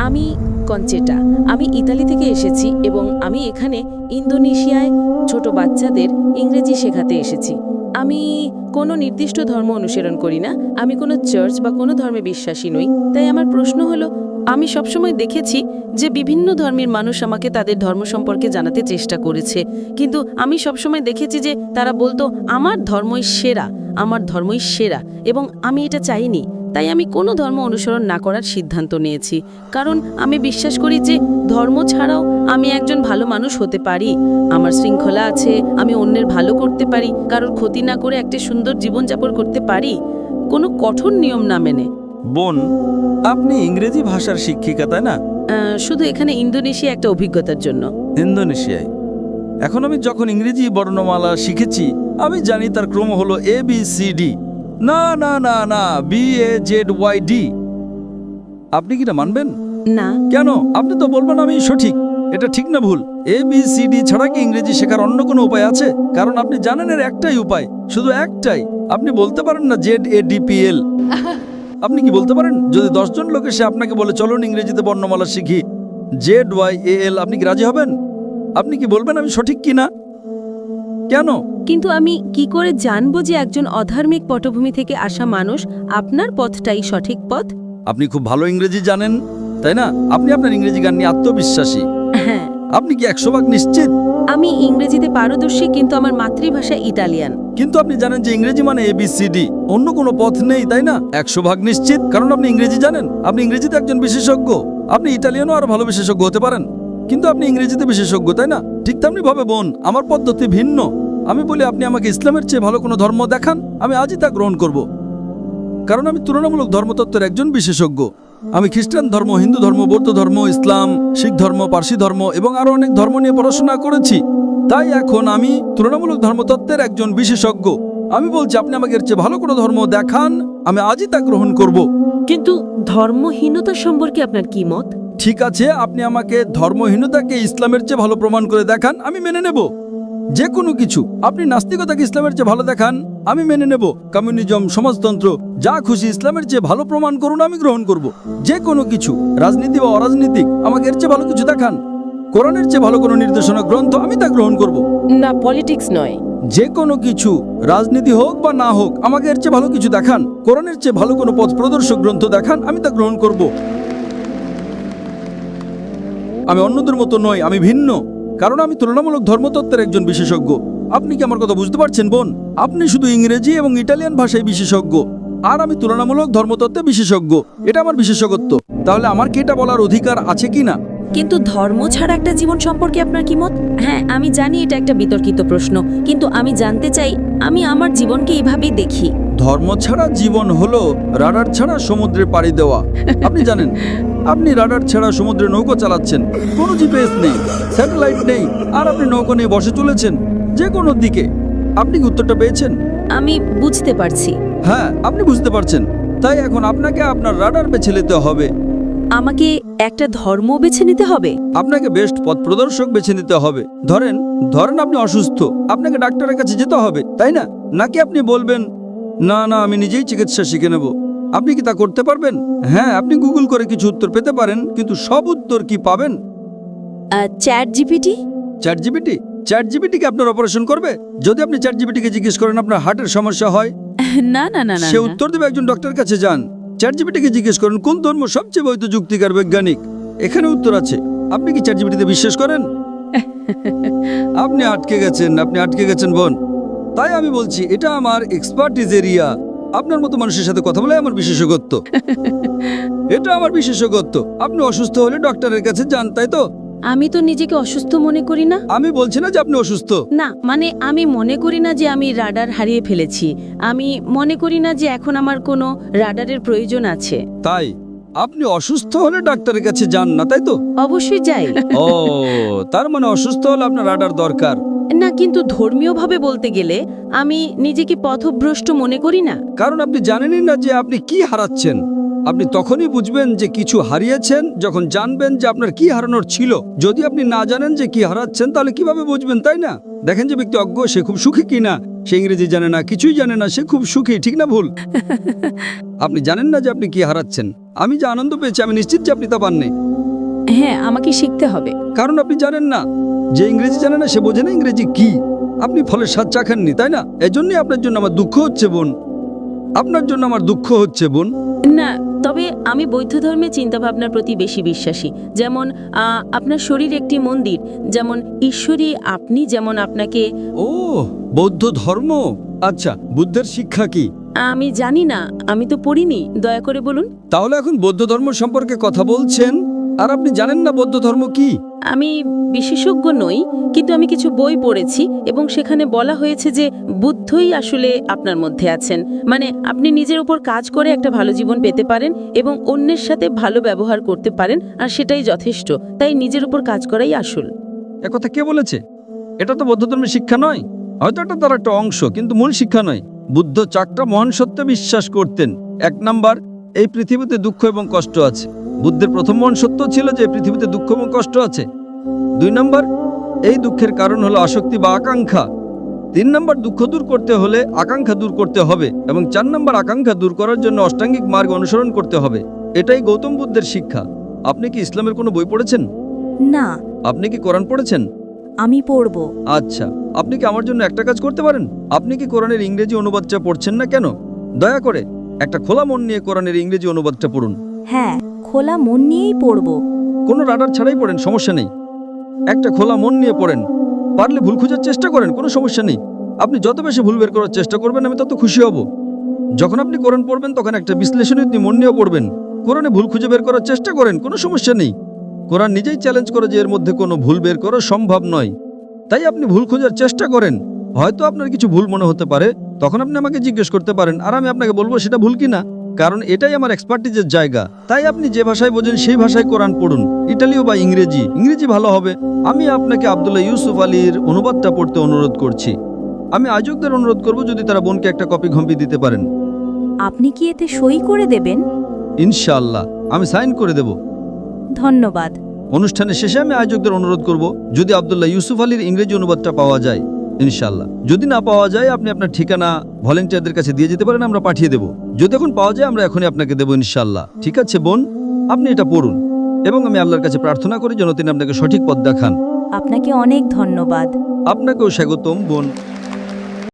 আমি কনচেটা। আমি ইতালি থেকে এসেছি এবং আমি এখানে ইন্দোনেশিয়ায় ছোট বাচ্চাদের ইংরেজি শেখাতে এসেছি। আমি কোনো নির্দিষ্ট ধর্ম অনুসরণ করি না, আমি কোনো চার্চ বা কোনো ধর্মে বিশ্বাসী নই। তাই আমার প্রশ্ন হলো, আমি সবসময় দেখেছি যে বিভিন্ন ধর্মের মানুষ আমাকে তাদের ধর্ম সম্পর্কে জানাতে চেষ্টা করেছে, কিন্তু আমি সবসময় দেখেছি যে তারা বলতো আমার ধর্মই সেরা, আমার ধর্মই সেরা, এবং আমি এটা চাইনি। তাই আমি কোনো ধর্ম অনুসরণ না করার সিদ্ধান্ত নিয়েছি, কারণ আমি বিশ্বাস করি যে ধর্ম ছাড়াও আমি একজন ভালো মানুষ হতে পারি। আমার শৃঙ্খলা আছে, আমি অন্যের ভালো করতে পারি, কারোর ক্ষতি না করে একটা সুন্দর জীবনযাপন করতে পারি, কোনো কঠোর নিয়ম না মেনে। বোন, আপনি ইংরেজি ভাষার শিক্ষিকা, তাই না? শুধু এখানে ইন্দোনেশিয়া একটা অভিজ্ঞতার জন্য। ইন্দোনেশিয়ায় এখন আমি যখন ইংরেজি বর্ণমালা শিখেছি, আমি জানি তার ক্রম হলো ABCD। না না না না, BAZYD। আপনি কি এটা মানবেন? না। কেন? আপনি তো বলবেন আমি সঠিক। এটা ঠিক না ভুল? ABCD ছাড়া কি ইংরেজি শেখার অন্য কোনো উপায় আছে? কারণ আপনি জানেন এর একটাই উপায়, শুধু একটাই। আপনি বলতে পারেন না ZADPL? আপনি কি বলতে পারেন? যদি 10 জন লোক এসে আপনাকে বলে চলুন ইংরেজিতে বর্ণমালা শিখি, ZYAL, আপনি কি রাজি হবেন? আপনি কি বলবেন আমি সঠিক কি না? কেন? কিন্তু আমি কি করে জানবো যে একজন অধার্মিক পটভূমি থেকে আসা মানুষ আপনার পথটাই সঠিক পথ? আপনি খুব ভালো ইংরেজি জানেন, তাই না? আপনি আপনার ইংরেজি গান নিয়ে আত্মবিশ্বাসী। হ্যাঁ। আপনি কি 100% নিশ্চিত? আমি ইংরেজিতে পারদর্শী, কিন্তু আমার মাতৃভাষা ইতালিয়ান। কিন্তু আপনি জানেন যে ইংরেজি মানে ABCD, অন্য কোনো পথ নেই, তাই না? 100% নিশ্চিত, কারণ আপনি ইংরেজি জানেন। আপনি ইংরেজিতে একজন বিশেষজ্ঞ। আপনি ইটালিয়ানও আরো ভালো বিশেষজ্ঞ হতে পারেন, কিন্তু আপনি ইংরেজিতে বিশেষজ্ঞ, তাই না? ঠিক তেমনি ভাবে বোন, আমার পদ্ধতি ভিন্ন। আমি বলি আপনি আমাকে ইসলামের চেয়ে ভালো কোনো ধর্ম দেখান, আমি আজই তা গ্রহণ করব, কারণ আমি তুলনামূলক ধর্মতত্ত্বের একজন বিশেষজ্ঞ। আমি খ্রিস্টান ধর্ম, হিন্দু ধর্ম, বৌদ্ধ ধর্ম, ইসলাম, শিখ ধর্ম, পার্সি ধর্ম এবং আরো অনেক ধর্ম নিয়ে পড়াশোনা করেছি। তাই এখন আমি তুলনামূলক ধর্মতত্ত্বের একজন বিশেষজ্ঞ। আমি বলছি আপনি আমাকে এর চেয়ে ভালো কোনো ধর্ম দেখান, আমি আজই তা গ্রহণ করব। কিন্তু ধর্মহীনতা সম্পর্কে আপনার কি মত? ঠিক আছে, আপনি আমাকে ধর্মহীনতাকে ইসলামের চেয়ে ভালো প্রমাণ করে দেখান, আমি মেনে নেব। যে কোনো কিছু। আপনি নাস্তিকতাকে ইসলামের চেয়ে ভালো দেখান, আমি মেনে নেব। কমিউনিজম, সমাজতন্ত্র, যা খুশি ইসলামের চেয়ে ভালো প্রমাণ করুন, আমি গ্রহণ করব। যে কোনো কিছু, রাজনীতি বা অরাজনীতিক, আমাকে এর চেয়ে ভালো কিছু দেখান। কোরআনের চেয়ে ভালো কোনো নির্দেশনা গ্রন্থ, আমি তা গ্রহণ করব। না, পলিটিক্স নয়, যে কোনো কিছু, রাজনীতি হোক বা না হোক, আমাকে এর চেয়ে ভালো কিছু দেখান। কোরআনের চেয়ে ভালো কোনো পথ প্রদর্শক গ্রন্থ দেখান, আমি তা গ্রহণ করব। আমি অন্যদের মতো নই, আমি ভিন্ন, কারণ আমি তুলনামূলক ধর্মতত্ত্বের একজন বিশেষজ্ঞ। আপনি কি আমার কথা বুঝতে পারছেন বোন? আপনি শুধু ইংরেজি এবং ইটালিয়ান ভাষায় বিশেষজ্ঞ, আর আমি তুলনামূলক ধর্মতত্ত্বে বিশেষজ্ঞ। এটা আমার বিশেষজ্ঞত্ব। তাহলে আমার কি এটা বলার অধিকার আছে কি না? কিন্তু ধর্ম ছাড়া একটা জীবন সম্পর্কে আপনার কি মত? হ্যাঁ, আমি জানি এটা একটা বিতর্কিত প্রশ্ন, কিন্তু আমি জানতে চাই, আমি আমার জীবনকে এইভাবেই দেখি। ধর্ম ছাড়া জীবন হলো রাডার ছাড়া সমুদ্রে পাড়ি দেওয়া। আপনি জানেন, আপনি রাডার ছাড়া সমুদ্রে নৌকা চালাচ্ছেন, কোনো জিপিএস নেই, স্যাটেলাইট নেই, আর আপনি নৌকা নিয়ে বসে চলেছেন যে কোনো দিকে। আপনি কি উত্তরটা পেয়েছেন? আমি বুঝতে পারছি। হ্যাঁ, আপনি বুঝতে পারছেন। তাই এখন আপনাকে আপনার রাডার বেছে নিতে হবে। আমাকে একটা ধর্ম বেছে নিতে হবে? আপনাকে বেস্ট পথ প্রদর্শক বেছে নিতে হবে। ধরেন আপনি অসুস্থ, আপনাকে ডাক্তারের কাছে যেতে হবে, তাই না? নাকি আপনি বলবেন না না, আমি নিজেই চিকিৎসা শিখে নেব? আপনি কি তা করতে পারবেন? হ্যাঁ, আপনি গুগল করে কিছু উত্তর পেতে পারেন, কিন্তু সব উত্তর কি পাবেন? Chat GPT? চ্যাট জিপিটিকে আপনার অপারেশন করবে? যদি আপনি চ্যাট জিপিটিকে জিজ্ঞেস করেন আপনার হার্টের সমস্যা হয়, না না না না, সে উত্তর দেবে একজন ডক্টরের কাছে যান। চ্যাট জিপিটিকে জিজ্ঞেস করেন কোন ধর্ম সবচেয়ে বৈধ, যুক্তিকার, বৈজ্ঞানিক, এখানে উত্তর আছে। আপনি কি চ্যাট জিপিটিতে বিশ্বাস করেন? আপনি আটকে গেছেন বোন। তাই আমি বলছি এটা আমার এক্সপার্টিজ এরিয়া। আপনার মতো মানুষের সাথে কথা বলে আমার বিশেষজ্ঞত্ব। এটা আমার বিশেষজ্ঞত্ব। আপনি অসুস্থ হলে ডক্টরের কাছে যান, তাই তো? আমি তো নিজেকে অসুস্থ মনে করি না। আমি বলছি না যে আপনি অসুস্থ। না, মানে আমি মনে করি না যে আমি রাডার হারিয়ে ফেলেছি। আমি মনে করি না যে এখন আমার কোনো রাডারের প্রয়োজন আছে। তাই আপনি অসুস্থ হলে ডাক্তারের কাছে যান না, তাই তো? অবশ্যই যাই। ও, তার মানে অসুস্থ হলে আপনার রাডার দরকার না, কিন্তু ধর্মীয়ভাবে বলতে গেলে আমি নিজেকে পথভ্রষ্ট মনে করি না। কারণ আপনি জানেনই না যে আপনি কি হারাচ্ছেন। আপনি তখনই বুঝবেন যে কিছু হারিয়েছেন যখন জানবেন যে আপনার কি হারানোর ছিল। যদি আপনি না জানেন যে কি হারাচ্ছেন, তাহলে কিভাবে বুঝবেন, তাই না? দেখেন যে ব্যক্তি অজ্ঞ, সে খুব সুখী কিনা। সে ইংরেজি জানে না, কিছুই জানে না, সে খুব সুখী, ঠিক না ভুল? আপনি জানেন না যে আপনি কি হারাচ্ছেন। আমি যে আনন্দ পেয়েছি আমি নিশ্চিত যে আপনি তা পাননি, হ্যাঁ, আমাকে শিখতে হবে। কারণ আপনি জানেন না। যে ইংরেজি জানে না সে বোঝে না ইংরেজি কি। আপনি ফলের স্বাদ চাখাননি, তাই না? এজন্যই আপনার জন্য আমার দুঃখ হচ্ছে বোন, আপনার জন্য আমার দুঃখ হচ্ছে বোন। না, তবে আমি বৌদ্ধ ধর্মের চিন্তাভাবনার প্রতি বেশি বিশ্বাসী। যেমন আপনার শরীর একটি মন্দির, যেমন ঈশ্বরী আপনি, যেমন আপনাকে। ও, বৌদ্ধ ধর্ম। আচ্ছা, বুদ্ধের শিক্ষা কি? আমি জানি না, আমি তো পড়িনি, দয়া করে বলুন। তাহলে এখন বৌদ্ধ ধর্ম সম্পর্কে কথা বলছেন আর আপনি জানেন না বৌদ্ধ ধর্ম কি? আমি বিশেষজ্ঞ নই, কিন্তু আমি কিছু বই পড়েছি এবং সেখানে বলা হয়েছে যে বুদ্ধই আসলে আপনার মধ্যে আছেন। মানে আপনি নিজের উপর কাজ করে একটা ভালো জীবন পেতে পারেন এবং অন্যের সাথে ভালো ব্যবহার করতে পারেন, আর সেটাই যথেষ্ট। তাই নিজের উপর কাজ করাই আসল। একথা কে বলেছে? এটা তো বৌদ্ধ ধর্মের শিক্ষা নয়। হয়তো এটা তার একটা অংশ, কিন্তু মূল শিক্ষা নয়। বুদ্ধ চারটা মহান সত্যে বিশ্বাস করতেন। 1 নাম্বার, এই পৃথিবীতে দুঃখ এবং কষ্ট আছে। বুদ্ধের প্রথম মহান সত্য ছিল যে এই পৃথিবীতে দুঃখ এবং কষ্ট আছে। 2 নাম্বার, এই দুঃখের কারণ হলো আসক্তি বা আকাঙ্ক্ষা। 3 নাম্বার, দুঃখ দূর করতে হলে আকাঙ্ক্ষা দূর করতে হবে। এবং 4 নাম্বার, আকাঙ্ক্ষা দূর করার জন্য অষ্টাঙ্গিক মার্গ অনুসরণ করতে হবে। এটাই গৌতম বুদ্ধের শিক্ষা। আপনি কি ইসলামের কোনো বই পড়েছেন? না, আপনি কি কোরআন পড়েছেন? আমি পড়ব। আচ্ছা, আপনি কি আমার জন্য একটা কাজ করতে পারেন? আপনি কি কোরআনের ইংরেজি অনুবাদটা পড়ছেন না কেন? দয়া করে একটা খোলা মন নিয়ে কোরআনের ইংরেজি অনুবাদটা পড়ুন। হ্যাঁ, খোলা মন নিয়েই পড়ব। কোনো রাডার ছাড়াই পড়েন, সমস্যা নেই। একটা খোলা মন নিয়ে পড়েন। পারলে ভুল খোঁজার চেষ্টা করেন, কোনো সমস্যা নেই। আপনি যত বেশি ভুল বের করার চেষ্টা করবেন আমি তত খুশি হব। যখন আপনি কোরআন পড়বেন তখন একটা বিশ্লেষণী মন নিয়ে পড়বেন। কোরআনে ভুল খুঁজে বের করার চেষ্টা করেন, কোনো সমস্যা নেই। কোরআন নিজেই চ্যালেঞ্জ করে যে এর মধ্যে কোনো ভুল বের করা সম্ভব নয়। তাই আপনি ভুল খোঁজার চেষ্টা করেন। হয়তো আপনার কিছু ভুল মনে হতে পারে, তখন আপনি আমাকে জিজ্ঞেস করতে পারেন আর আমি আপনাকে বলবো সেটা ভুল কিনা, কারণ এটাই আমার এক্সপার্টিজের জায়গা। তাই আপনি যে ভাষায় বোঝেন সেই ভাষায় কোরআন পড়ুন, ইটালীয় বা ইংরেজি। ইংরেজি ভালো হবে। আমি আপনাকে আব্দুল্লাহ ইউসুফ আলীর অনুবাদটা পড়তে অনুরোধ করছি। আমি আয়োজকদের অনুরোধ করব যদি তারা বোনকে একটা কপি ঘম্পি দিতে পারেন। আপনি কি এতে সই করে দেবেন? ইনশাআল্লাহ আমি সাইন করে দেব। ধন্যবাদ। অনুষ্ঠানের শেষে আমি আয়োজকদের অনুরোধ করব যদি আব্দুল্লাহ ইউসুফ আলীর ইংরেজি অনুবাদটা পাওয়া যায়, ইনশাআল্লাহ। যদি না পাওয়া যায় আপনি আপনার ঠিকানা ভলেন্টিয়ারদের কাছে দিয়ে যেতে পারেন, আমরা পাঠিয়ে দেব। যদি এখন পাওয়া যায় আমরা এখনই আপনাকে দেবো, ইনশাআল্লাহ। ঠিক আছে বোন, আপনি এটা পড়ুন এবং আমি আল্লাহর কাছে প্রার্থনা করি যেন তিনি আপনাকে সঠিক পথ দেখান। আপনাকে অনেক ধন্যবাদ। আপনাকেও স্বাগতম বোন।